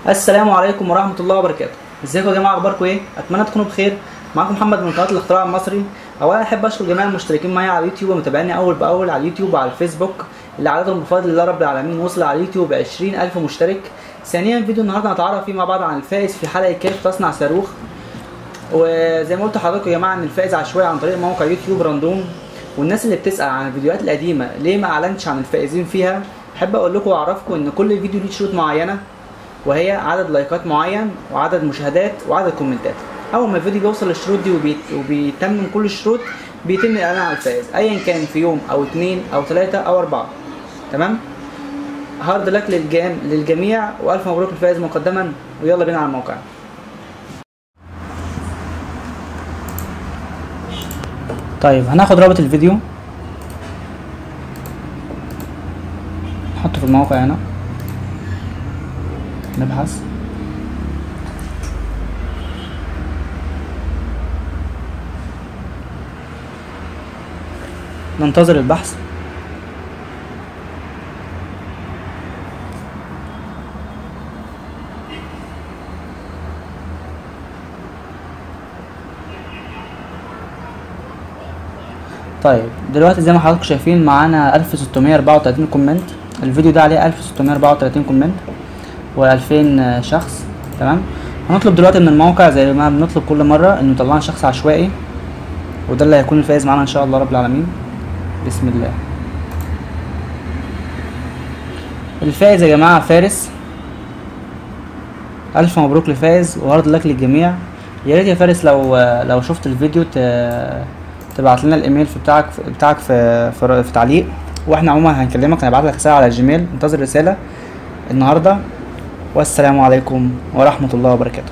السلام عليكم ورحمة الله وبركاته. ازيكم يا جماعة، اخباركم ايه؟ اتمنى تكونوا بخير. معاكم محمد من قناة الاختراع المصري. اولا احب اشكر جميع المشتركين معايا على اليوتيوب ومتابعيني اول باول على اليوتيوب وعلى الفيسبوك، اللي عددهم بفضل الله رب العالمين وصل على اليوتيوب 20,000 مشترك. ثانيا فيديو النهارده هنتعرف فيه مع بعض عن الفائز في حلقة كيف تصنع صاروخ. وزي ما قلت لحضراتكم يا جماعة ان الفائز عشوائي عن طريق موقع يوتيوب راندوم. والناس اللي بتسأل عن الفيديوهات القديمة ليه ما اعلنتش عن الفائزين فيها، احب اقول لكم واعرفكم ان كل فيديو ليه شروط معينة، وهي عدد لايكات معين وعدد مشاهدات وعدد كومنتات. اول ما الفيديو بيوصل للشروط دي وبيتمم كل الشروط، بيتم الاعلان عن الفائز ايا كان في يوم او 2 او 3 او 4. تمام. هارد لك للجميع والف مبروك للفائز مقدما، ويلا بينا على الموقع. طيب هناخد رابط الفيديو نحطه في الموقع هنا، نبحث. ننتظر البحث. طيب دلوقتي زي ما حضراتكم شايفين معانا 1634 كومنت. الفيديو ده عليه 1634 كومنت و2000 شخص. تمام. هنطلب دلوقتي من الموقع زي ما بنطلب كل مرة انه يطلعنا شخص عشوائي، وده اللي هيكون الفائز معانا ان شاء الله رب العالمين. بسم الله. الفائز يا جماعة فارس. الف مبروك للفائز وهارد لك للجميع. يا ريت يا فارس لو شفت الفيديو تبعت لنا الايميل بتاعك في تعليق، واحنا عموما هنكلمك، هنبعت لك رسالة على الجيميل. انتظر رسالة النهارده. والسلام عليكم ورحمة الله وبركاته.